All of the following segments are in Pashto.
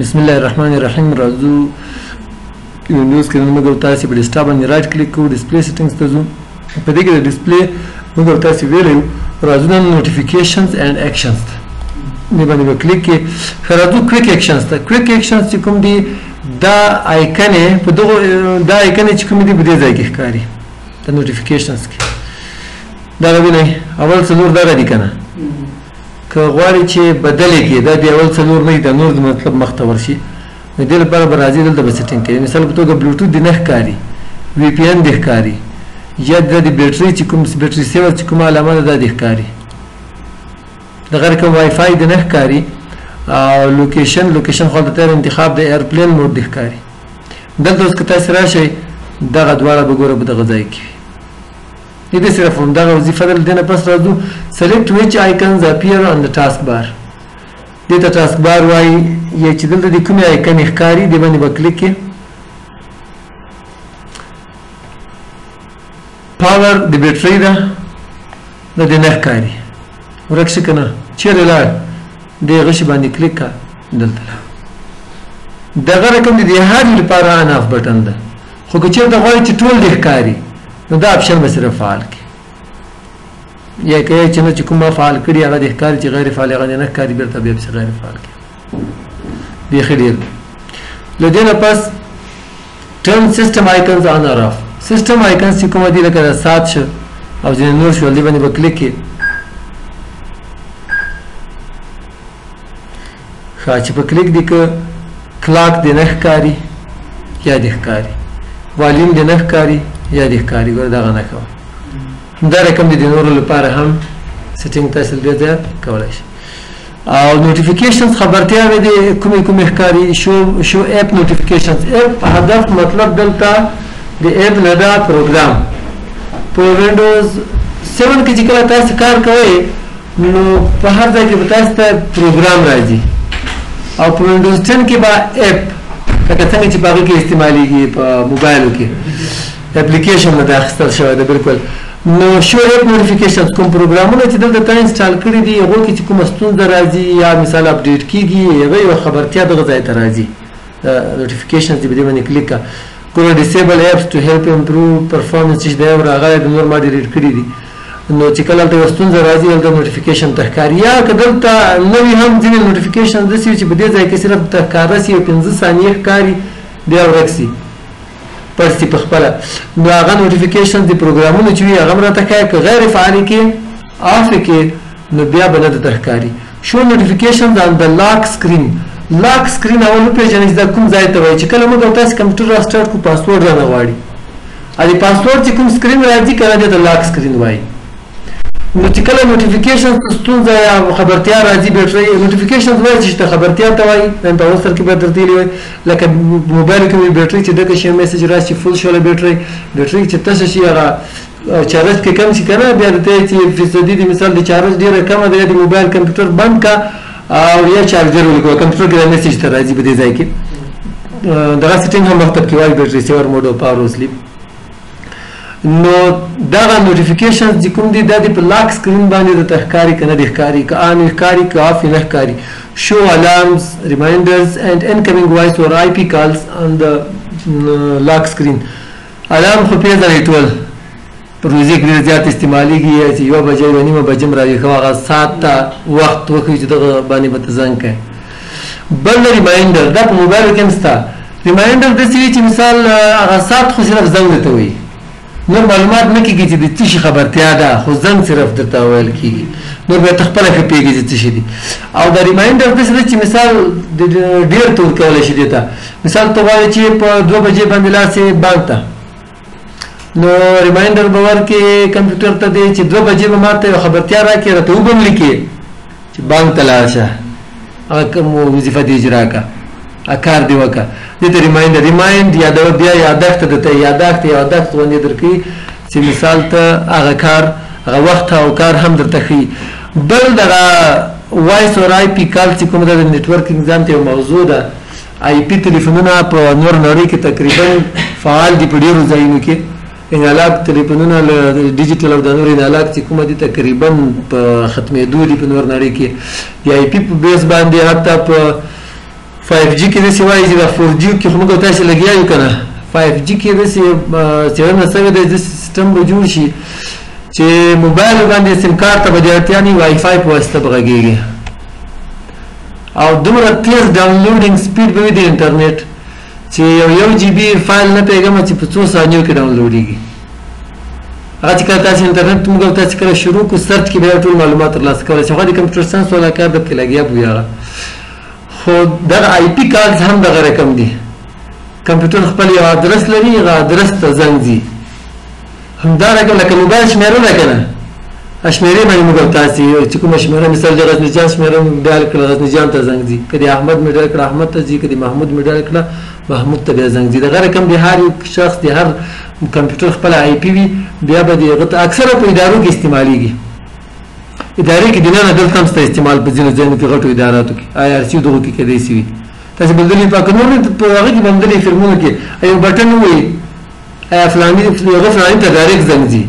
بسم الله الرحمن الرحیم. راځو وینډوز کې موږ تاسو په ډیسکټاپ باندې رائټ کلیک کوو، ډسپلی سیټینګز ته ځو. په دې کې د ډسپلی موږ تاسو ویلو راځو د نوټیفیکیشنز اینڈ اکشنز ته دې باندې کلیک کې راځو کویک اکشنز ته. کویک اکشنز چې کوم دي دا آیکن په دغه دا آیکن چې کوم دي په دې ځای کې ښکاري د نوټیفیکیشنز کې. دا غوښنه اول څلور دا دي کنه که غواړي چې بدل کړي دا د اول څلور نه د نور مطلب مخته ورشي نو دې لپاره به راځي دلته به سیټینګ کوي. مثال په توګه بلوټوث د نه ښکاري، وی پی ان د ښکاري، یا د بیټرۍ چې کوم بیټرۍ سیور چې کومه علامه ده دا د ښکاري، دغه کوم وای فای د نه ښکاري، او لوکیشن خو د تر انتخاب د ایرپلین موډ د ښکاري. دلته اوس که تاسو راشئ دغه دواړه به ګوره په دغه ځای کې دې صرف همدغه وظیفه ده. دې نه پس راځو select which icons appear on the task bar. دې ته task bar وایي یا چې دلته د کومې آیکن ښکاري دې باندې به کلیک کړئ. پاور د بیټرۍ ده دا دې نه ښکاري، ورک شي که نه چېرې لاړ دې هغه شي باندې کلیک کړه دلته دغه رقم د هر یو لپاره آن آف بټن ده. خو که چېرته غواړئ چې ټول دې ښکاري نو دا اپشن به صرف فعال کړي، یا که چې نه چې کومه فعال کړي هغه د ښکاري چې غیر فعال هغه نه ښکاري بېرته بیا پسې غیر فعال کړي. بیخي ډېر له دې نه پس ټرن سیسټم آیکنز آن اور آف. سیسټم آیکنز چې کومه دي لکه د ساعت شو او ځینې نور شول دې باندې به کلیک کړي. ښه چې په کلیک دي که کلاک دې نه ښکاري یا دې ښکاري، والیوم دې نه ښکاري یا دې ښکاري، ګوره دغه نه کوه. همدا رقم د نورو لپاره هم سیټینګ تاسو بیا ځای کولی شئ. او نوټیفیکیشنز خبرتیاوې دې کومې ښکاري. شو اپ نوټیفیکیشنز. اپ هدف مطلب دلته د اپ نه دا پروګرام په وینډوز 7 کې چې کله تاسو کار کوئ نو په هر ځای کې به تاسو ته پروګرام راځي، او په وینډوز 10 کې به اپ لکه څنګه چې په هغې کې استعمالیږي په موبایلو کې اپلیکیشن نه ده اخیستل شوی ده بالکل. نو شو اپ نوټیفیکیشنز کوم پروګرامونه چې دلته تا انسټال کړي دي هغو کې چې کومه ستونزه راځي یا مثال اپډیټ کېږي هغه یوه خبرتیا دغه ځای ته راځي. نوټیفیکیشنز دې په دې باندې کلیک کړه. ګوره ډیسیبل اپس ټو هیلپ امپروو پرفارمنس چې دی راغلی د نور ما ډیلیټ کړي دي. نو چې کله هلته یوه ستونزه راځي هلته نوټیفیکیشن ته ښکاري، یا که دلته نوي هم ځینې نوټیفیکیشن داسې وي چې په دې ځای کې صرف ته ښکاره سي او 15 ثانیې ښکاري بیا ورک سي پټ سي په خپله. نو هغه نوټیفیکیشن د پروګرامونو چې وي هغه هم راته ښکاري، که غیر فعالې کې آف یې کې نو بیا به نه درته ښکاري. شو نوټیفیکیشنز آن د لاک سکرین. لاک سکرین اول وپېژنئ چې دا کوم ځای ته وایي. چې کله موږ او تاسې کمپیوټر راسټارټ کړو پاسورډ رانه غواړي، د پاسورډ چې کوم سکرین راځي که نه دې ته لاک سکرین وایي. نو چې کله نوټیفیکیشن ستونزه یا خبرتیا راځي بیټرۍ نوټیفیکیشن وایي چې ته خبرتیا ته وایي په اول سر کې به درته ویلي وي لکه موبایل کې بیټرۍ چې ډکه شي میسج راشي فل شوله بیټرۍ چې تشه شي هغه چارج کې کم شي که نه بیا درته وایي چې فیصدي د مثال د چارج ډېره کمه ده د موبایل کمپیوټر بند کا او یا چارجر ولیکوه کمپیوټر کې دا میسج ته راځي په دې ځای کې. دغه سیټینګ هم مکتب کې وایي بیټرۍ سیور موډ او پاور او سلیپ. نو دغه نوټیفیکیشنز چې کوم دي دا د په لاک سکرین باندې درته ښکاري که نه دې ښکاري، که آن ښکاري که آف نه ښکاري. شو الارمز ریمایندرز اینڈ انکمنګ وایس اور آی پی کالز آن د لاک سکرین. الارم خو پېژنئ ټول په روزي کې ډېر زیات استعمالیږي چې 1 بجې 1:30 بجې هم راویښه هغه ساعت ته وخت وښیي چې دغه باندې به ته زنګ کوې. بل ریمایندر دا په موبایلو کې هم شته. ریمایندر داسې وي چې مثال هغه ساعت خو صرف زنګ درته وایي، نور معلومات نه کېږي چې د څه شي خبرتیا ده، خو زنګ صرف درته ویل کېږي، نور بیا ته خپله ښه پوهېږي چې څه شي دي. او دا ریمایندر داسې ده چې مثال ډېر ته ورکولی شي دې ته. مثال ته غواړې چې په 2 بجې باندې لاړ شې بانک ته، نو ریمایندر به ورکړې کمپیوټر ته دی چې 2 بجې به ما ته یوه خبرتیا راکړې راته وبه هم لیکې چې بانک ته لاړ شه هغه کوم وظیفه دې اجرا کړه کار دې وکړه. دې ته ریمایند یادوه بیا یادښت درته یادښت غوندې درکوي چې مثال ته هغه کار هغه وخت او کار هم درته ښیي. بل دغه وایس اور آی پي کال چې کوم ده د نیټورکینګ ځان ته یو موضوع ده. آی پي تلیفونونه په نور نړۍ کې تقریبا فعال دي په ډېرو ځایونو کې. انالاګ تلیفونونه له ډیجیټل او د نور انالاګ چې کومه دي تقریبا په ختمېدو دي په نور نړۍ کې. د آی پي په بیس باندې حتی په 5G کې داسې وایي چې د 4G کې خو موږ تاسې لګیا یو که نه 5G کې داسې څېړنه شوې ده داسې سیسټم به جوړ شي چې موبایل باندې سیم کارت ته به د اړتیا نه وي وای فای په واسطه به غږېږي او دومره تیز ډاونلوډینګ سپیډ به وي د انټرنیټ چې یو GB فایل نه پوهېږم چې په څو ثانیو کې ډاونلوډېږي هغه چې کله تاسې انټرنیټ موږ تاسې کله شروع کړو سرچ کې بیا ټول معلومات ترلاسه کولی شي هغه د کمپیوټر ساینس والا کار درته لګیا به وي هغه خو دغه IP کارډز هم دغه رقم دي کمپیوټر خپل یو ادرس لري هغه ادرس ته زنګ ځي همدارنګه لکه موبایل شمېره ده که نه شمېرې باندې موږ تاسې چې کومه شمېره مثال د غزني جان شمېره مې ډایل کړه غزني جان ته زنګ ځي که د احمد مې ډایل کړه احمد ته ځي که د محمود مې ډایل کړه محمود ته بیا زنګ ځي دغه رقم د هر یو شخص د هر کمپیوټر خپله IP وي بیا به د هغه ته اکثره په ادارو کې استعمالیږي ادارې کې دننه دلته هم سته استعمال په ځینو ځایونو کې غټو اداراتو کې IRC دغو کې کیدای شي وي تاسې بلدلې په که نور په هغه کې به همدلې فلمونو کې یو بټن ووایي فلاني هغه فلاني ته ډایرکټ زنګ ځي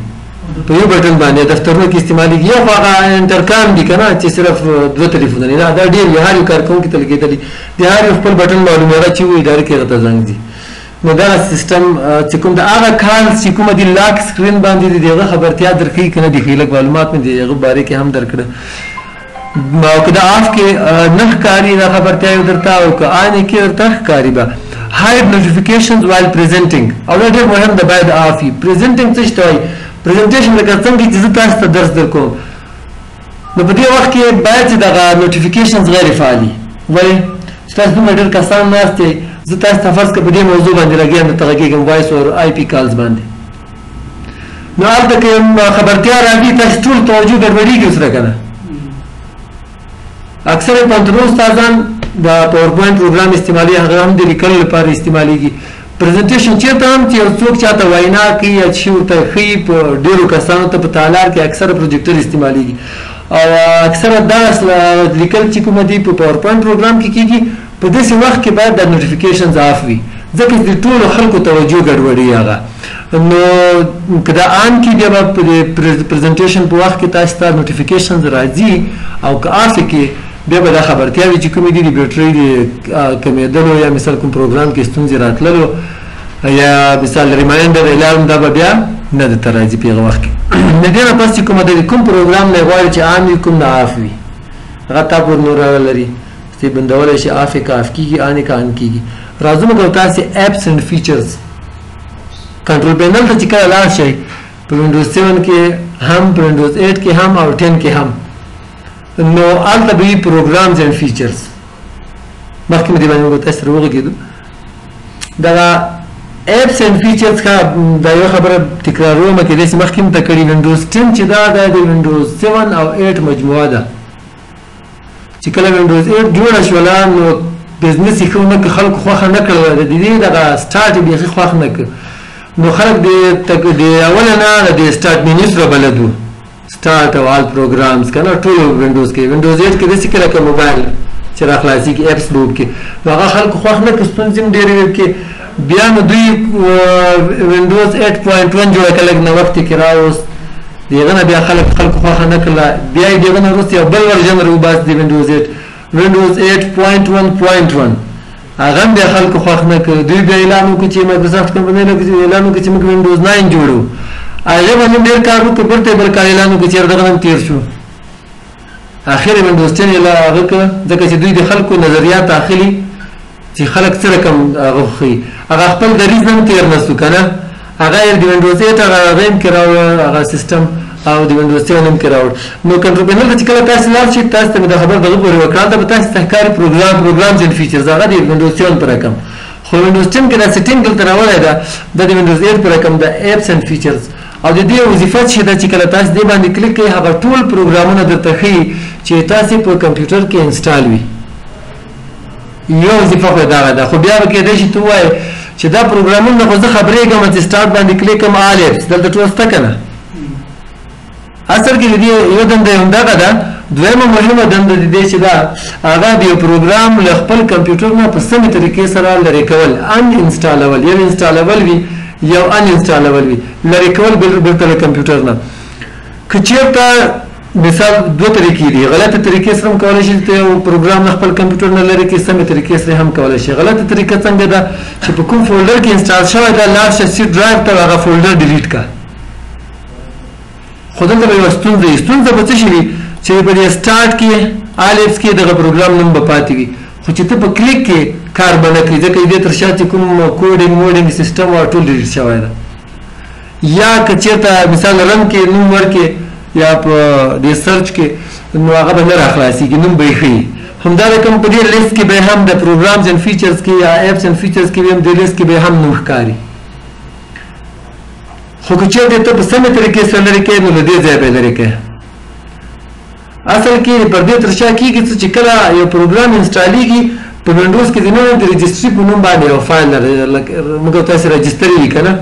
په یو بټن باندې دفترونو کې استعمالیږي یو خو هغه انټرکام دي که نه چې صرف دوه تلیفونه دي نه دا ډېر وي هر یو کارکوونکي ته لګېدلي د هر یو خپل بټن معلومي هغه چې وایي ډایرکټ هغه ته زنګ ځي نو دغه سیسټم چې کوم د هغه کال چې کومه د لاک سکرین باندې د هغه خبرتیا درکوي که نه د ښې لږ معلومات مې د هغه بارې کې هم درکړه او که د آف کې نه ښکاري دا خبرتیا یو درته او که آن کې درته ښکاري به hide notifications while presenting او دا ډېر مهم ده باید آف وي presenting څه شي ته وایي presentation لکه څنګه چې زه تاسو ته درس درکوم نو په دې وخت کې باید چې دغه notifications غیر فعالي ولې چې تاسو دومره ډېر کسان ناست یئ زه تاسو ته فرض کړه په دې موضوع باندې لګیا یم درته غږېږم وایس اور IP کالز باندې نو هلته که خبرتیا راځي تاسو ټول توجه ګډوډېږي ورسره که نه اکثر پوهنتونو استادان د پاورپوینټ پروګرام استعمالي هغه هم د لیکلو لپاره استعمالېږي پریزنټیشن چېرته هم چې یو څوک چاته وینا کوي یا چې ورته ښیي په ډېرو کسانو ته په تالار کې اکثره پروجیکټر استعمالېږي او اکثره دغه لیکل چې کومه دي په پاورپوینټ پروګرام کې کېږي په داسې وخت کې باید د نوټیفیکیشنز آف وي ځکه چې د ټولو خلکو توجه ګډوډي هغه نو که دا آن کې بیا به په پریزنټیشن په وخت کې تاسو ته نوټیفیکیشنز راځي او که آف کې بیا به دا خبرتیاوي چې کومې دي د بیټرۍ د کمېدلو یا مثال کوم پروګرام کې ستونزې راتللو یا مثال ریمایندر الارم دا به بیا نه درته راځي په هغه وخت کې د دې نه پس چې کومه د کوم پروګرام نه غواړي چې آن وي کوم نه آف وي هغه تا پورې نور لري چې بندولی شي آف یې که آف کېږي آن یې که آن کېږي راځو موږ تاسې ایپس اینډ فیچرز کنټرول پینل ته چې کله لاړ شئ په وینډوز 7 کې هم په وینډوز 8 کې هم او 10 کې هم نو هلته به وي پروګرامز اینډ فیچرز مخکې مې دې باندې موږ تاسو سره وغږېدو دغه ایپس اینډ فیچرز ښه دا یوه خبره تکراروم کېدای شي مخکې مې ته کړي وینډوز 10 چې دا د وینډوز 7 او 8 مجموعه ده چې کله وینډوز 8 جوړه شوله نو بزنس یې ښه ونه کړ خلکو خوښه نه کړله د دې دغه سټارټ یې بیخي خوښ نه کړ نو خلک د اوله نه د سټارټ مینیو سره بلد وو سټارټ او آل پروګرامز که نه ټولو وینډوز کې وینډوز 8 کې داسې کې لکه موبایل چې را خلاصېږي ایپس به وکړي نو هغه خلکو خوښ نه کړ ستونزې هم ډېرې وکړي بیا نو دوی وینډوز 8.1 جوړه کړه لږ نوښت یې کې راوست د هغه نه بیا خلکو خوښه نه کړله بیا یې د هغه نه وروسته یو بل ورژن راوباس د وینډوز 8 وینډوز 8.1.1 هغه هم بیا خلکو خوښ نه کړ دوی بیا اعلان وکړو چې مایکروسافټ کمپنۍ اعلان وکړو چې موږ وینډوز 9 جوړو هغه باندې ډېر کار وکړو بېرته یې بل کال اعلان وکړو چې دغه هم تېر شو اخر یې وینډوز 10 یې هغه کړه ځکه چې دوی د خلکو نظریات اخلي چې خلک څه رقم هغه ښیي هغه خپل دریځ هم تېر نه شو که نه هغه یې د وینډوز 8 هغه هم کې راوړه هغه سیسټم او د وینډوز 7 هم کې راوړ نو کنټرول پینل ته چې کله تاسو لاړ شئ تاسو ته مې دا خبر دغه پورې وکړه هلته به تاسو ته ښکاري پروګرامز اینډ فیچرز هغه د وینډوز 7 په رقم خو وینډوز 10 کې دا سیټینګ دلته راوړی ده دا د وینډوز 8 په رقم د ایپس اینډ فیچرز او د دې وظیفه چې ده چې کله تاسو دې باندې کلیک کوئ هغه ټول پروګرامونه درته ښیي چې تاسې په کمپیوټر کې انسټال وي یو وظیفه خو دغه ده خو بیا به کېدای شي ته ووایې چې دا پروګرامونه خو زه خبرېږم چې سټارټ باندې کلیک کوم آل ایپس دلته ټول شته که نه اصل کې د دې یو دنده یې همدغه ده دویمه مهمه دنده د دې چې ده هغه د یو پروګرام له خپل کمپیوټر نه په سمې طریقې سره لرې کول ان انسټالول یو انسټالول وي یو ان انسټالول وي لرې کول بېرته له کمپیوټر نه که چېرته مثال دوه طریقې دي. غلطه طریقې سره هم کولی شي ته یو پروګرام خپل کمپیوټر نه لرې کړې، سمې طریقې سره هم کولی شي. غلطه طریقه څنګه ده چې په کوم فولډر کې انسټال شوی ده لاړ شه سی ډرایو ته هغه فولډر ډیلیټ کړه. خو دلته به یوه ستونزه وي. ستونزه به څه شي وي چې په دې سټارټ کې آلیفس کې دغه پروګرام نوم به پاتې وي، خو چې ته په کلیک کې کار به نه کوي ځکه دې تر شا چې کوم کوډینګ موډینګ سیسټم او ټول ډیلیټ شوی ده. یا که چېرته مثال رنګ کې نوم ورکې یا په دې سرچ کې نو هغه به نه راخلاصېږي، نوم به یې ښیي. همدا رقم په دې لیست کې به هم د پروګرامز اینډ فیچرز کې یا ایپس اینډ فیچرز کې هم دې لیست کې به هم نوم ښکاري. خو که چېرته ته په سمې طریقې سره لرې کوې نو له دې ځایه به یې لرې کوې. اصل کې پردې تر شا کېږي څه چې کله یو پروګرام انسټالېږي په وینډوز کې دننه د رجسټري په نوم باندې یو فایل موږ تاسې رجسټر وي که نه،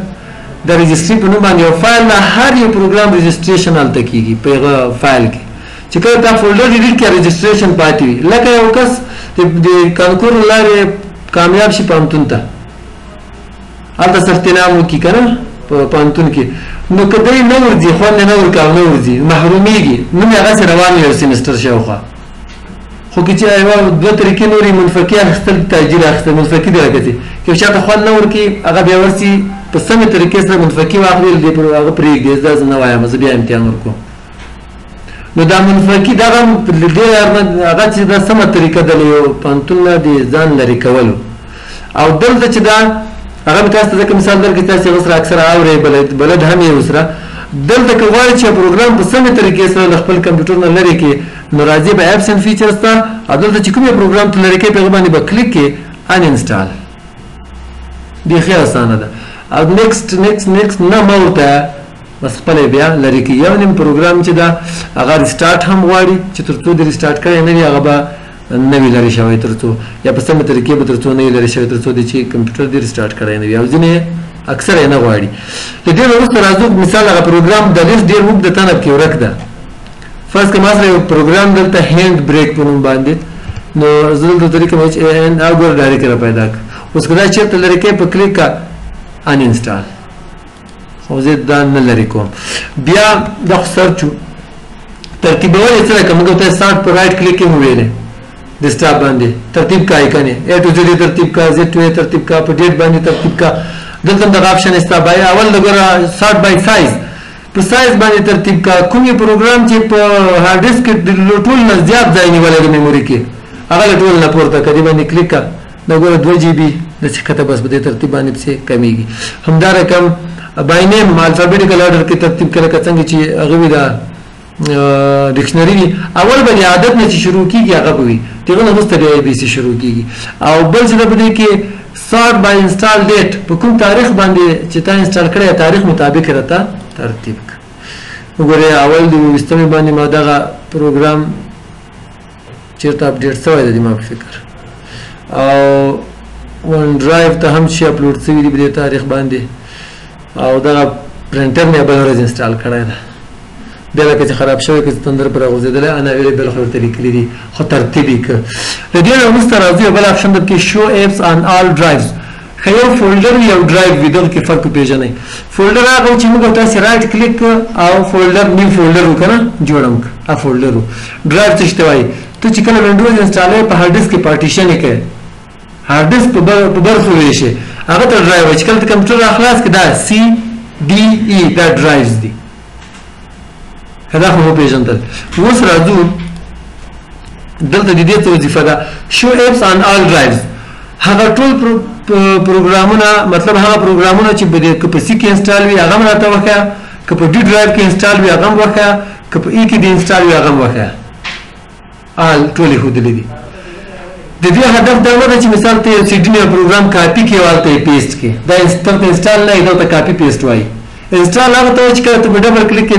د رجسټري په نوم باندې یو فایل نه هر یو پروګرام رجسټریشن هلته کېږي په هغه فایل کې. چې کله دا فولډر ډیلیټ کړي رجسټریشن پاتې وي. لکه یو کس د کانکور له لارې کامیاب شي پوهنتون ته، هلته سرتنام وکړي که نه په پوهنتون کې، نو که دی نه ورځي خوند یې نه ورکوي او نه ورځي محرومیږي، نوم یې هغسې روان وي یو سیمسټر شاوخوا. خو که چې یوه دوه طریقې نورې منفقي اخیستل تاجر اخیستل منفقي دی لکه چې که چاته خوند نه ورکوي هغه بیا ورسي په سمې طریقې سره منفقي واخلي هغه پرېږدي دا زه نه وایم زه بیا امتحان ورکوم. نو دا منفقي دغه هغه چې دا سمه طریقه ده له یو پوهنتون نه د ځان لرې کولو. او دلته چې دا هغه مې تاسو ته ځکه مثال درکړي تاسې هغه سره اکثره اورئ بلد هم یې ورسره. دلته که غواړئ چې پروګرام په سمې طریقې سره له خپل کمپیوټر نه لرې کړي نو راځي به ایپس اینډ فیچرز ته او دلته چې کوم پروګرام ته لرې کوي په هغه باندې به کلیک کړي ان انسټال. بیخي اسانه ده. او نیکسټ نه مه ورته بس خپل بیا لرې کړي. یو نیم پروګرام چې ده هغه ریسټارټ هم غواړي چې تر څو دې ریسټارټ کړی نه وي هغه به نه وي لرې شوی تر څو یا په سمه طریقې به تر څو نه وي لرې شوی تر څو دې چې کمپیوټر دې ریسټارټ کړی نه وي او ځینې اکثر یې نه غواړي. د دې نه وروسته راځو مثال هغه پروګرام د لیست ډېر اوږد د تنب کې ورک ده. فرض کړه ما سره یو پروګرام دلته هینډ بریک په نوم باندې نو زه دلته طریقه مې چې ګوره ډایرکټ راپیدا کړه. اوس که دا چېرته لرې کوې په کلیک کړه ان انسټال. خو زه دا نه لرې کوم. بیا دا خو سرچ و ترتیبول یې څه لکه موږ ته سارټ په رایټ کلیک کې مو ویلې ډیسکټاپ باندې ترتیب کا ایکن اے ټو زیډ ترتیب کا زیډ ټو اے ترتیب کا په ډیټ باندې ترتیب کا. دلته دغه آپشن استا بای اول دغه سارټ بای سایز په سایز باندې ترتیب کا. کوم یو پروګرام چې په هارد ډیسک کې ټول نه زیات ځای نیولې د میموري کې هغه ټول نه پورته کړي باندې کلیک کا دغه 2 جی بی د څه کته بس په دې ترتیب باندې څه کمیږي. همدا رقم بای نیم الفابیټیکل آرډر کې ترتیب کړه څنګه چې هغه وی دا ډکشنری وي اول باندې عادت نه چې شروع کیږي هغه وي دغه نه وروسته بیا بي سي شروع کیږي. او بل څه د دې کې سارټ بای انسټال ډیټ په کوم تاریخ باندې چې تا انسټال کړی تاریخ مطابق راته ترتیب وګوره. اول د وستمه باندې ما دغه پروګرام چیرته اپډیټ شوی دی ما فکر او ون ډرایو ته هم شي اپلوډ شوی دی په تاریخ باندې او دغه پرنټر مې بل ورځ انسټال کړی دی. بیا لکه چې خراب شوی که تندر پر غوځېدلی انا اویلیبل خو ورته لیکلي دي خو ترتیب یې کړه. د دې نه وروسته راځو یو بل آپشن ده کې شو ایپس آن آل ډرایوز. که یو فولډر وي او ډرایو وي دغه کې فرق وپېژنئ. فولډر هغه چې موږ تاسې رایټ کلیک او فولډر نیو فولډر و که نه جوړم کړه فولډر و. ډرایو څه ته وایي ته چې کله وینډوز انسټالوې په هارډ ډیسک کې پارټیشن یې کوې هارډ ډیسک په برخو ویشې هغه ته ډرایو وایي چې کله ته کمپیوټر راخلاص کړې دا سی ډي ای دا ډرایوز دي دا خو وپېژندل. اوس راځو دلته د دې څه وظیفه ده شو ایپس آن آل ډرایوز. هغه ټول پروګرامونه مطلب هغه پروګرامونه چې که په سی کې انسټال وي هغه هم راته وښیه که په ډي ډرایو کې انسټال وي هغه هم وښیه که په ای کې دې انسټال وي هغه هم وښیه. آل ټول یې ښودلي دي. د دې هدف دا نه ده چې مثال ته یو سی ډي یو پروګرام کاپي کړې او هلته یې پیسټ کړې دا انسټال نه وي دا ته کاپي پیسټ وایي. انسټال هغه ته وایي چې کله ته په ډبل کلیک کې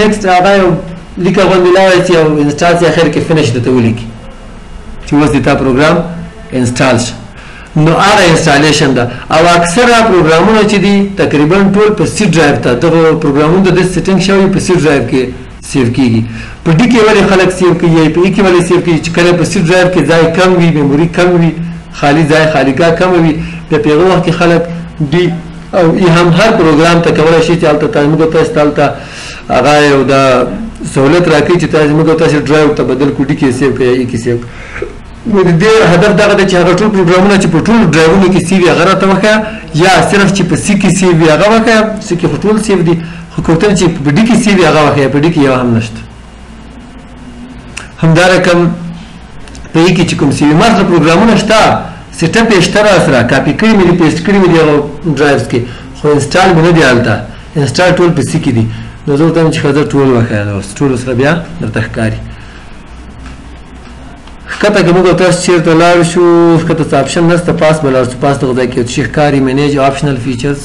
نیکسټ هغه یو لیکه غوندې لاړی چې یو انسټال چې اخر کې فینش درته ولیکي چې اوس دې تا پروګرام انسټال شه نو هغه انسټالیشن ده. او اکثره پروګرامونه چې دي تقریبا ټول په سی ډرایو ته دغه پروګرامونه د سیټینګ شوي په سی ډرایو کې سیو کیږي. په ډي کې ولې خلک سیو کوي په ای کې ولې سیو کوي چې کله په سی ډرایو کې ځای کم وي میموري کم وي خالي ځای خالیګاه کم وي په هغه وخت کې خلک ډي او ای هم هر پروګرام ته کولای شي چې هلته موږ تاسو ته هغه یو د سہولت راکړي چې تاسو موږ تاسو ډرایو ته بدل کړو کې سیو کوي ای کې سیو نو د دې هدف دا دی چې هغه ټول پروګرامونه چې په ټول ډرایوونو کې سیو هغه راته وکړه یا صرف چې په سی کې سیو هغه وکړه سی کې ټول سیو دي خو کوته چې په ډی کې سیو هغه وکړه په ډی کې یو هم نشته همدارکم په ای کې چې کوم سیو مارک پروګرامونه شته سیټ اپ یې شته سره کاپی کړی مې پیسټ کړی مې دی ډرایوز کې خو انسټال مې نه دی حالته انسټال ټول په سی کې دي نو زه ورته چې خزر ټول وکړه اوس ټول سره بیا درته ښکاري ښکته که موږ تاسو چېرته لاړ شو ښکته څه اپشن نشته پاس به لاړ شو پاس دغه ځای کې چې ښکاري مینیج آپشنل فیچرز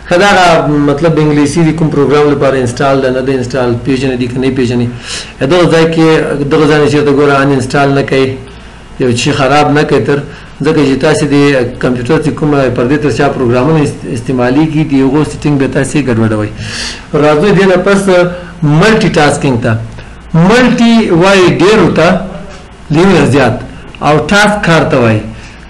ښه دغه مطلب انګلیسي د کوم پروګرام لپاره انسټال ده نه ده انسټال پېژنې دي که نه پېژنې دغه ځای کې دغه ځای نه چېرته ګوره ان انسټال نه کوي یو شي خراب نه کوي تر ځکه چې تاسې د کمپیوټر چې کومه پردې تر شا پروګرامونه استعمالېږي د هغو سیټینګ به تاسې ګډوډوئ راځئ دې نه پس ملټي ټاسکینګ ته ملټي وایي ډېرو ته لیونه زیات او ټاسک کار ته وایي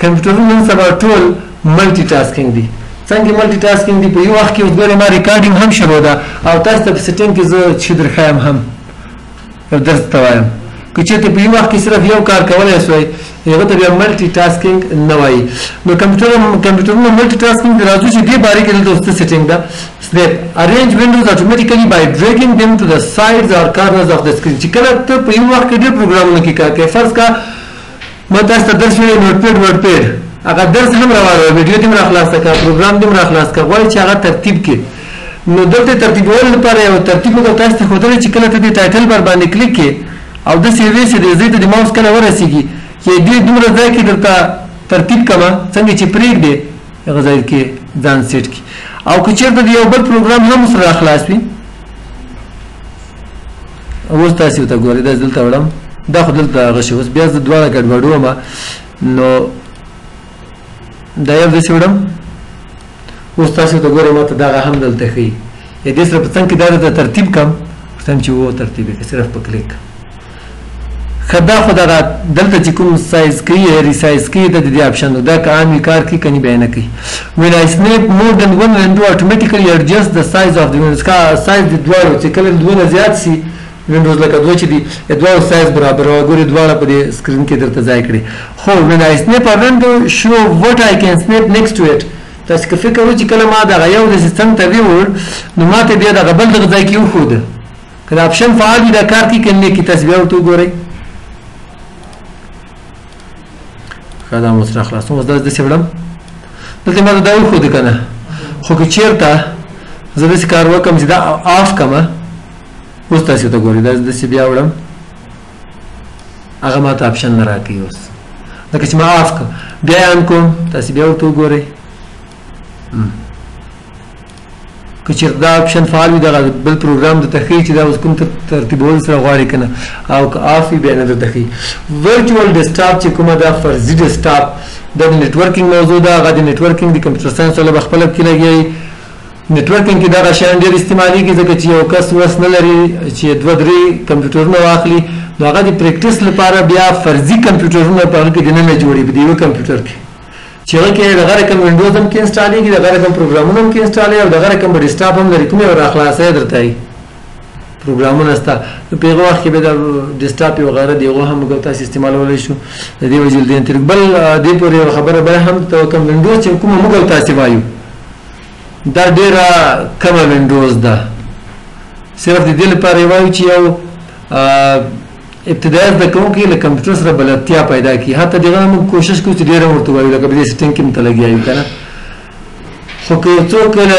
کمپیوټرونه نن سبا ټول ملټي ټاسکینګ دي څنګه ملټي ټاسکینګ دي په یو وخت کې اوس ګورئ ما ریکارډینګ هم شروع ده او تاسو ته په سیټینګ کې زه چې درښایم هم یو درس ته وایم که چېرته په یو وخت کې صرف یو کار کولی سوی هغه ته بیا ملټي ټاسکینګ نه وایي نو کمپیوټرونه ملټي ټاسکینګ راځو چې دې باره کې دلته اوس څه سیټینګ ده snap arrange windows automatically by dragging them to the sides or corners of the screen چې کله ته په یو وخت کې ډېر پروګرامونه کې کار کوې فرض کا ما تاسو ته درس ویلی نوټ پیډ هغه درس هم راواړوه ویډیو دې هم راخلاصه کړه پروګرام دې هم راخلاص کړه غواړي چې هغه ترتیب کړي نو دلته ترتیبولو لپاره یو ترتیب موږ تاسو ته ښودلی چې کله ته دې ټایټل بار باندې کلیک کړې او داسې یې ویې چې د ځای ته د ماوس کله ورسېږي چې دې دومره ځای کې درته ترتیب کړمه څنګه چې پرېږدې هغه ځای کې ځان سیټ کړي او که چېرته د یو بل پروګرام هم سره راخلاص وي اوس تاسې ورته ګورئ دا دلته وړم دا خو دلته هغه شي اوس بیا زه دواړه ګډوډومه نو دا یو داسې وړم اوس تاسې ورته ګورئ ما ته دغه هم دلته ښیي یا دې سره په څنګ کې دا درته ترتیب کړم ورته چې و ترتیب یې کړه صرف په کلیک ښه دا خو دغه دلته چې کوم سایز کوي یا ریسایز کوي دا د دې اپشن ده دا که عام وي کار کوي که نه بیا نه کوي when I snap more than one window automatically adjust the size of the windows کا سایز د دواړو چې کله دوه نه زیات سي وینډوز لکه دوه چې دي د دواړو سایز برابر او ګورې دواړه په دې سکرین کې درته ځای کړي خو when I snap a window show what I can snap next to it تاسو که فکر وکړئ چې کله ما دغه یو داسې څنګ ته ویوړ نو ما ته بیا دغه بل دغه ځای کې وښوده که د اپشن فعال وي دا کار کوي که نه کوي تاسو بیا ورته وګورئ ښه دا اوس راخلاصوم اوس دا داسې وړم دلته ما ته دا وښوده که نه خو که چېرته زه داسې کار وکړم چې دا آف کړمه اوس تاسې ورته ګورئ دا داسې بیا وړم هغه ما ته اپشن نه راکوي اوس لکه چې ما آف کړم بیا یې آن کوم تاسې بیا ورته وګورئ که چېرته دا اپشن فعال وي دغه بل پروګرام درته ښیي چې دا اوس کوم ترتیبول سره غواړي که نه او که آف وي بیا نه درته ښیي ورچوال ډیسکټاپ چې کومه دا فرضي ډیسکټاپ دا د نیټورکینګ موضوع ده هغه د نیټورکینګ د کمپیوټر ساینس والا به خپله پکې لګیایي نیټورکینګ کې دغه شیان ډېر استعمالېږي ځکه چې یو کس وس نه لري چې دوه درې کمپیوټرونه واخلي نو هغه د پریکټس لپاره بیا فرضي کمپیوټرونه په هغه کې دننه جوړي په د یوه کمپیوټر کې چې هغه کې دغه رقم وینډوز هم کې انسټالېږي دغه رقم پروګرامونه هم کې انسټالېږي او دغه رقم ډیسکټاپ هم لري کوم یو راخلاصی درته وي پروګرامونه شته نو په هغه وخت کې به د ډیسکټاپ وغیره د هغو هم موږ تاسې استعمالولی شو د دې وجې له دې بل دې پورې یوه خبره بله هم ته کوم وینډوز چې کومه موږ تاسې وایو دا ډېره کمه وینډوز ده صرف د دې لپاره یې وایو چې یو ابتدایي زده کوونکي له کمپیوټر سره بلدتیا پیدا کړي حتی دغه موږ کوشش کوو چې ډېر هم ورته وایو لکه په دې سیټینګ کې هم ته لګیا یو که نه خو که څوک له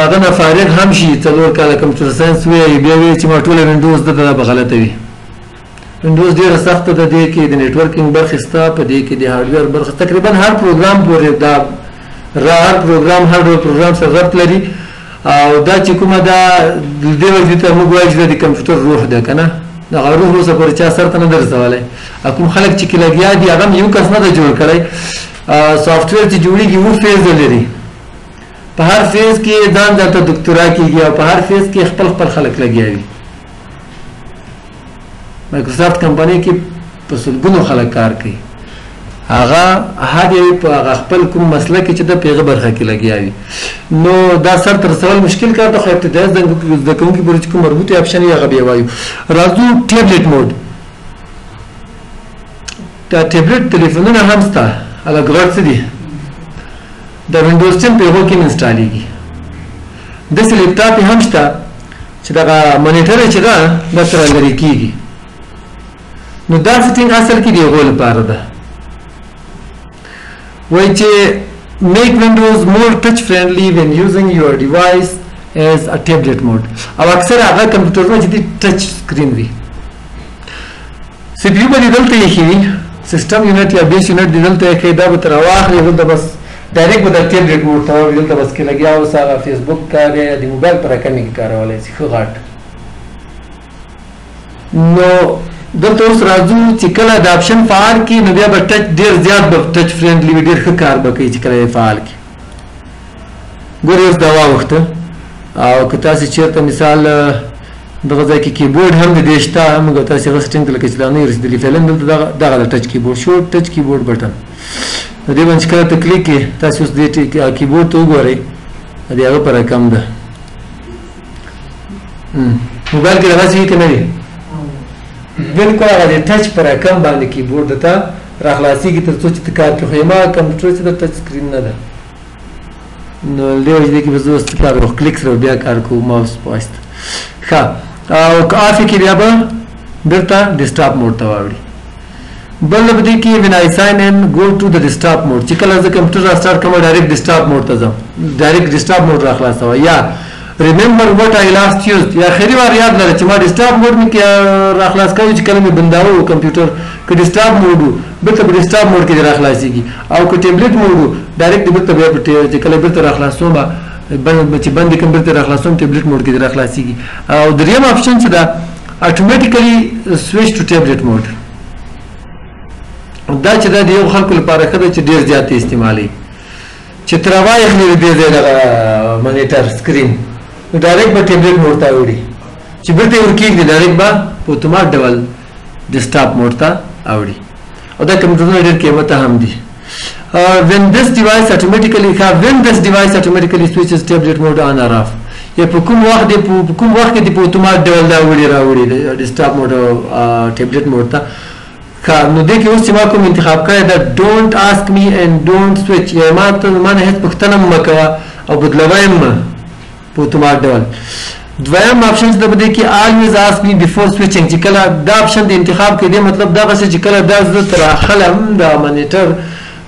هغه نه فارغ هم شي 4 کاله کمپیوټر ساینس وایي بیا وایي چې ما ټوله وینډوز ده دا به غلطه وي وینډوز ډېره سخته ده دې کې د نیټورکینګ برخې شته په دې کې د هارډویر برخه تقریبا هر پروګرام پورې دا هر پروګرام هر ډول پروګرام سره ربط لري او دا چې کومه دا د دې وجې ته موږ وایو چې دا د کمپیوټر روح ده که نه دغه روح اوسه پورې چا سر ته نه ده رسولی کوم خلک چې کې لګیا دي هغه هم یو کس نه ده جوړ کړی سافټویر چې جوړېږي اووه فیزه لري په هر فیز کې ځان ځانته دکتورا کېږي او په هر فیز کې خپل خپل خلک لګیا وي مایکروسافټ کمپنۍ کې په سلګونو خلک کار کوي هغه هر یو په هغه خپل کوم مسله کې چې د پیغه برخه کې لګیا وي نو دا سر تر سوال مشکل کار د خو ابتدایي زده کوونکي پورې کوم مربوطه اپشن یې هغه بیا وایو راځو ټیبلټ موډ دا ټیبلټ تلیفونونه هم شته هغه ګرځ څه دي د وینډوز 10 په هغو کې انسټالیږي داسې لیپټاپ هم شته چې دغه مانیټر چې ده دا سره لرې کېږي نو دا سیټینګ اصل کې د هغو لپاره ده وایي چې make Windows more touch friendly when using your device as a tablet mode او اکثر هغه کمپیوټرونه چې دي ټچ سکرین وي سی پی یو به دلته ایښي وي سیسټم یونټ یا بیس یونټ دلته ایښی دا به تر واخلي دلته بس ډایرکټ به د ټیبلټ موډ ته واوړي دلته بس کې لګیا اوس هغه فیسبوک کاروي یا د موبایل پر اکاونټ کې کارولی شي ښه غټ نو دلته اوس راځو چې کله د اپشن فعال کړي نو بیا به ټچ ډېر زیات به ټچ فرینډلي وي ډېر ښه کار به کوي چې کله یې فعال کړي ګورې اوس دا واوښته او که تاسې چېرته مثال دغه ځای کې کیبورډ هم د دې شته موږ تاسې هغه سټینګ ته لکه چې لا نه یې رسېدلي فعلا دلته دغه د ټچ کیبورډ شو ټچ کیبورډ بټن د دې باندې چې کله ته کلیک کړې تاسې اوس دې کیبورډ ته وګورئ د هغه په رقم ده موبایل کې دغسې وي که نه وي بالکل هغه د ټچ په رقم باندې کیبورډ ته راخلاصېږي تر څو چې ته کار کړې خو یما کمپیوټر چې د ټچ سکرین نه ده نو دې وجې کې به زه اوس کار وکړم کلیک سره بیا کار کوو ماوس په واسطه ښه او که آف یې کړې بیا به بېرته ډیسکټاپ موډ ته واوړي بل به دې کې when I sign in go to the desktop mode چې کله زه کمپیوټر را سټارټ کوم ډایرکټ ډیسکټاپ موډ ته ځم ډایرکټ ډیسکټاپ موډ را خلاصوه یا remember what I last used یا آخري وار یاد لره چې ما ډیسکټاپ موډ مې کې را خلاص کړی چې کله مې بنداوه کمپیوټر که ډیسکټاپ موډ و بېرته په ډیسکټاپ موډ کې دې را خلاصېږي او که ټیبلټ موډ و ډایرکټ دې بېرته بیا چې کله بېرته را خلاصوم چې بند کم بېرته را خلاصوم ټیبلټ موډ کې دې را خلاصېږي او درېیم اپشن چې ده automatically switch to tablet mode دا چې دا د یو خلکو لپاره ښه ده چې ډېر زیات یې استعمالوي چې تر هوا اخلي د دې ځای دغه مانیټر سکرین نو ډایرکټ به ټیبلټ موډ ته اوړي چې بېرته یې ورکېږدي ډایرکټ به په اتومات ډول ډیسکټاپ موډ ته اوړي او دا کمپیوټرونه ډېر قیمته هم دي when this device automatically switches tablet mode on or off یا په کوم وخت کې دې په اتومات ډول دا وړي راوړي ډیسکټاپ موډ او ټیبلټ موډ ته نو دې کې اوس چې ما کوم انتخاب کړی دا ډونټ آسک می اینډ ډونټ سویچ یا ما نه هېڅ پوښتنه مه کوه او بدلوه یې مه په اتومات ډول دویم اپشن چې ده په دې کې always ask me before switching چې کله دا اپشن د انتخاب کې دی مطلب دغسې چې کله دا زه تر اخلم دا مانیټر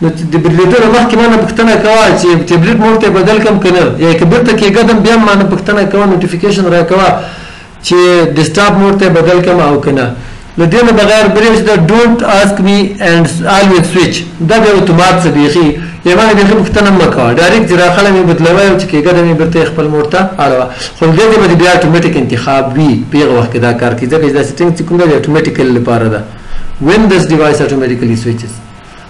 نو د بدلېدو نه مخکې ما نه پوښتنه کوه چې ټیبلټ موډ ته یې بدل کړم که نه یا که بېرته کېږدم بیا ما نه پوښتنه کوه نوټیفیکیشن را کوه چې ډیسکټاپ موډ ته یې بدل کړم او که نه له دې نه بغیر بل یو چې دا ډونټ آسک می اینډ always switch دا بیا اتومات څه بیخي یا ما نه بیخي پوښتنه مه کوه ډایرکټ چې راخلم یې بدلوه او چې کېږدم یې بېرته یې خپل موډ ته اړوه خو له دې به د بیا اټومیټیک انتخاب وي په هغه وخت کې دا کار کوي ځکه چې دا سیټینګ چې کوم ده د اټومیټیکل لپاره ده when this device automatically switches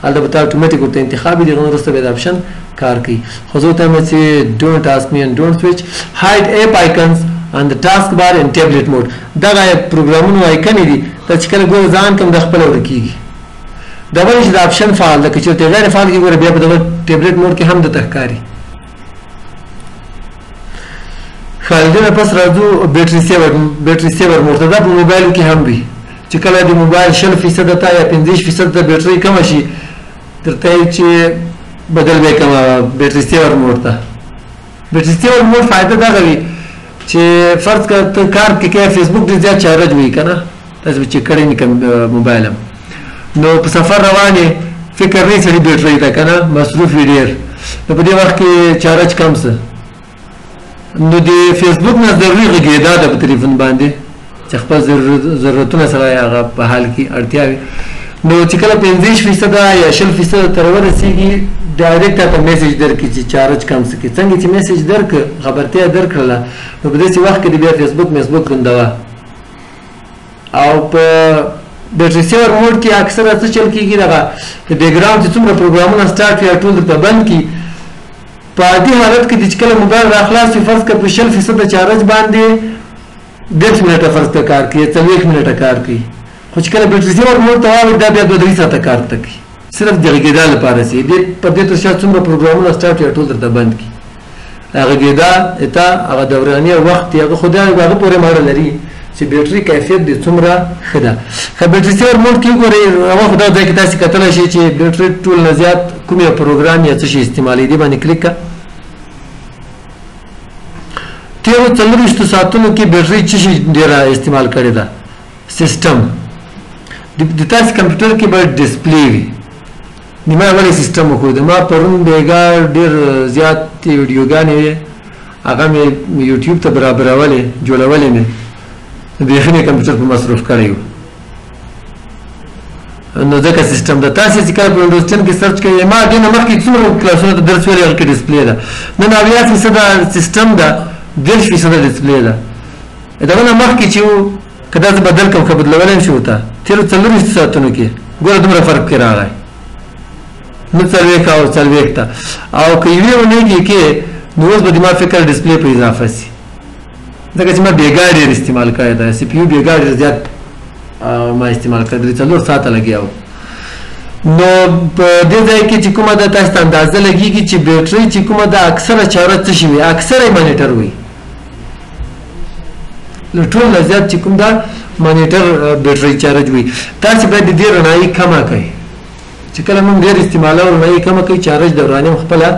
هلته به تا اټومیټیک ورته انتخاب وي د هغه نه وروسته بیا د اپشن کار کوي خو زه ورته وایم چې ډونټ آسک می اینډ ډونټ سویچ hide app icons on the taskbar in tablet mode دغه پروګرامونو آیکنې دي دا چې کله ګوره ځان کوم د خپله ورکېږي دا ولې چې د اپشن فعال ده که چېرته غیر فعال کړي ګوره بیا په دغه ټیبلټ موډ کې هم درته ښکاري ښه له دې نه پس راځو بیټري سیور موډ ته دا په موبایلو کې هم وي چې کله د موبایل 20% ته یا 15% ته بیټرۍ کمه شي درته یې چې بدل به یې کړم بیټري سیور موډ ته بیټري سیور موډ فایده دغه وي چې فرض کړه ته کار کې کوې فیسبوک ډېر زیات چارج وي که نه تاسې به چک کړی نه موبایل هم نو په سفر روان یې فکر نه سړي بیټرۍ ته که نه مصروف وي ډېر نو په دې وخت کې چارج کم څه نو د فیسبوک نه ضروري غږېدا ده په تلیفون باندې چې خپل ضرورتونه سره هغه په حال کې اړتیا وي نو چې کله 15% یا 20% تر ورسېږي ډایرکټ تاته میسج درکړي چې چارج کم څه کړي څنګه چې میسج درکړه خبرتیا درکړله نو په داسې وخت کې د بیا فیسبوک بندوه او په بیټري سیور موډ کې اکثره څه چل کېږي دغه د بیکګراونډ چې څومره پروګرامونه سټارټ وي ټول درته بند کړي په عادي حالت کې چې کله موبایل راخلاص وي فرض کړه په 20% چارج باندې 10 منټه فرض کړه کار کوي 40 منټه کار کوي خو چې کله بیټري سیور موډ ته واوړي دا بیا 2-3 ساعته کار ته کوي صرف د غېدا لپاره سي دې په دې تر شا څومره پروګرامونه سٹارټ یا ټول درته بند کی هغه غېدا اته هغه دوراني وخت هغه خدای هغه پورې ماړه لري چې بیټري کیفیت د څومره خدا خو بیټري سیور موډ کې ګورئ هغه خدای ځکه چې تاسو کتلی شئ چې بیټري ټول نه زیات کوم یو پروګرام یا څه شي استعمالي دی باندې کلیک کړه تیرو 40 ساعتونو کې بیټري څه شي ډیره استعمال کړې ده سیستم د تاسو کمپیوټر کې باید ډسپلی وي نیمه ولې سیستم وکړو د ما پرون بیګا ډیر زیات ویډیوګانې هغه مې یوټیوب ته برابرولې جوړولې مې بیخي کمپیوټر په مصروف کړی و نو ځکه سیستم د تاسو چې کار په وینډوز 10 کې سرچ کوئ ما دې نه مخکې څومره کلاسونه د درس ویلې هغه کې ډسپلی ده نن 90% سیستم ده 10% ډسپلی ده دا نه مخکې چې کدا زه بدل کوم که بدلولای شو ته تیرو 40 ساعتونو کې ګوره دومره فرق کې راغی نو 40 او 40 ته او که یوې ونې کې نو اوس به د ما فکر ډسپلی په اضافه سي ځکه چې ما بیګا ډېر استعمال کړی ده سی پی یو بیګا ډېر زیات ما استعمال کړی 4 ساعته لګیا و نو په دې ځای کې چې کومه د تاسو اندازه لګیږي چې بیټري چې کومه د اکثره چارج څه شي وي اکثره مانیټر وي نو ټول زیات چې کوم دا مانیټر بیټري چارج وي تاسو باید د دې رڼایي کمه کړئ چې کله موږ ډېر استعمالو رڼایي کمه کړئ چارج دوراني خپله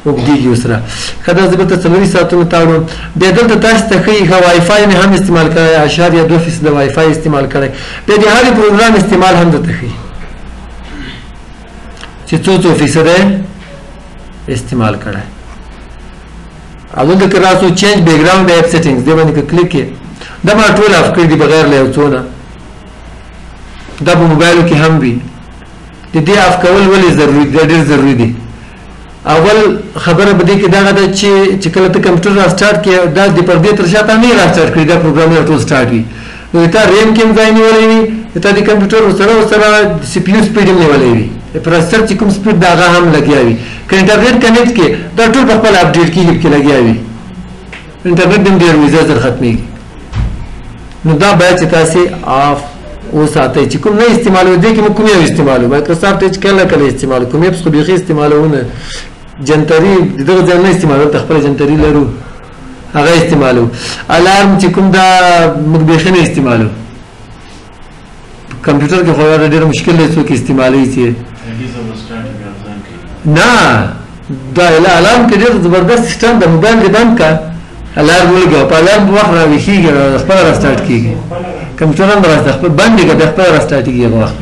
وګدیږي وسره کدا زه به ته 40 ساعتونو تاړم بیا دلته تاسو ته ښیي وای فای مې هم استعمال کړی 0.2% وای فای استعمال کړی بیا د هر پروګرام استعمال هم درته ښیي چې څو فیصده استعمال کړی او دلته کې راسو چینج بیک ګراوند اپ سیټینګز دې باندې کلیک کړئ دا ما ټول اف کړی دي بغیر له یو څه نه دا په موبایل کې هم وي د دې اف کول ولې ضروري دی ډېر ضروري دی اول خبره بده کې دا ده چې کله ته کمپیوټر را سٹارټ کې دا د پردې تر شاته نه را سٹارټ کړی دا پروګرام ټول سٹارټ وي نو تا ریم کې ځای نیولې وي ته د کمپیوټر سره سی پی یو سپیډ نیولې وي پروسیسر چې کوم سپیډ دا هم لګیا وي که انټرنیټ کنیکټ کې دا ټول په خپل اپډیټ کې لګیا وي انټرنیټ دې ډېر ویزه سره ختميږي نو دا باید چې تاسو اف وساتئ چې کوم نه استعمالوي دي کې کوم یو استعمالو مایکروسافټ اچ کله استعمال کوم یې په بيخي استعمالونه جنتري دغه ځای نه استعمالو خپل جنتري لرو هغه استعمالو الارم چې کوم دا موږ بيخي نه استعمالو کمپیوټر کې خو ډېر مشکل دی څوک استعمالي شي نه دا الارم کې ډېر زبردست سیستم د موبایل دی بند کا الارم ولګو په الارم وخت راويخيږي خپل را سٹارټ کیږي کمپیوټر هم راځي خپل باندې کې د خپل را سٹارټ کیږي وخت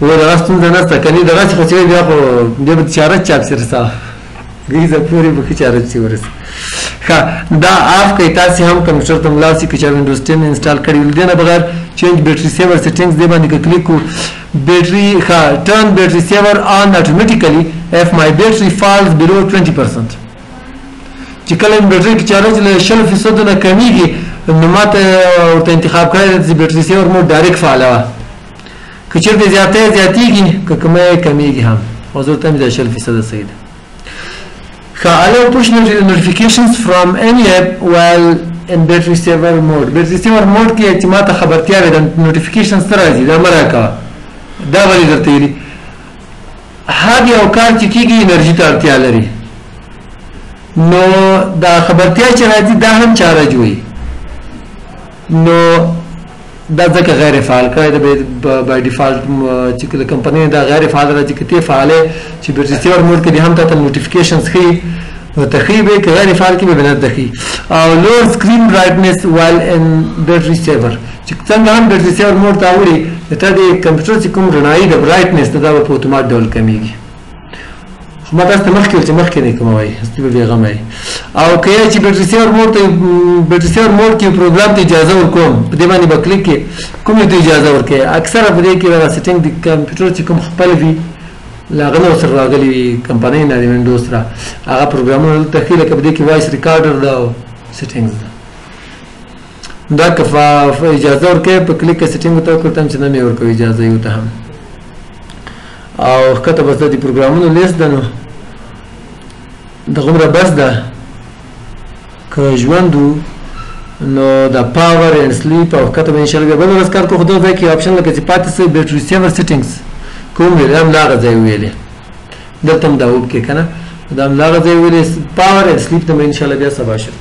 و راستون د نسته کني د راځي خو چې بیا خو د چارج چاپ سره سره ګیزه پوری به چارج سی ورس ها دا اف کې تاسو هم کمپیوټر ته ملاسي کې چې وینډوز 10 انسټال کړی ول نه بغیر چینج بیټري سیور سیټینګز دی باندې کلیک کو بیټري ها ټرن بیټري سیور آن اتوماتیکلی اف مای بیټري فالز بیلو 20% چې کله بیټري کې چارج له 0% نه کمیږي نو ماته ورته انتخاب کړی چې بیټري سیور مو ډایرکټ فعال وي که چیرته زیاتېږي که کمیږي هم حضور ته مې د 0% صحیح ده allow push notifications from any app while in battery saver mode battery saver mode کې چې ماته خبرتیا وي د notifications سره راځي دا مرکه دا ولې درته ویلي هغه یو کار چې کېږي انرژي ته اړتیا لري نو دا خبرتیا چې راځي دا هم چارج وي نو دا ځکه غیر فعال کړی دی بای ډیفالت چې کله کمپنۍ دا غیر فعال راځي که ته فعاله چې بیټري سیور موډ کې هم ته نوټیفیکیشنز ښیي نو ته ښیي به که غیر فعال کې به نه درته ښیي او لوور سکرین برایټنس وایل ان بیټري سیور چې څنګه هم بیټري سیور موډ ته وړي ته د کمپیوټر چې کوم رڼایي د برایټنس دا به په اتومات ډول کمیږي خو ما تاسو ته مخکې ویل چې مخکې نه کوموئ هستې به بېغمه یې او که یې چې بیټري سیور موډ کې پروګرام ته اجازه ورکوم په دې باندې به کلیک کې کومې ته اجازه ورکوې اکثره په دې کې هغه سیټینګ د کمپیوټر چې کوم خپل وي له هغه نه ورسره راغلي وي کمپنۍ نه د وینډوز سره هغه پروګرامونه دلته ښیي لکه په دې کې وایس ریکارډر ده او سیټینګز ده دا که اجازه ورکوې په کلیک کې سیټینګ ورته وکړم چې نه مې ورکوي اجازه یې ورته هم او ښکته بس د پروګرامونو لیست ده نو دغومره بس ده که ژوند نو د پاور اینډ سلیپ او ښکته به انشاءالله بیا بل ورځ کار کوو خو دغه ځای کې آپشن لکه چې پاتې سوی بیټري سیور سیټینګز کوم ویل هم لاغه ځای ویلې دلته هم دا وکړي که نه دا هم لاغه ځای ویلې پاور اینډ سلیپ ته به انشاءالله بیا سبا شو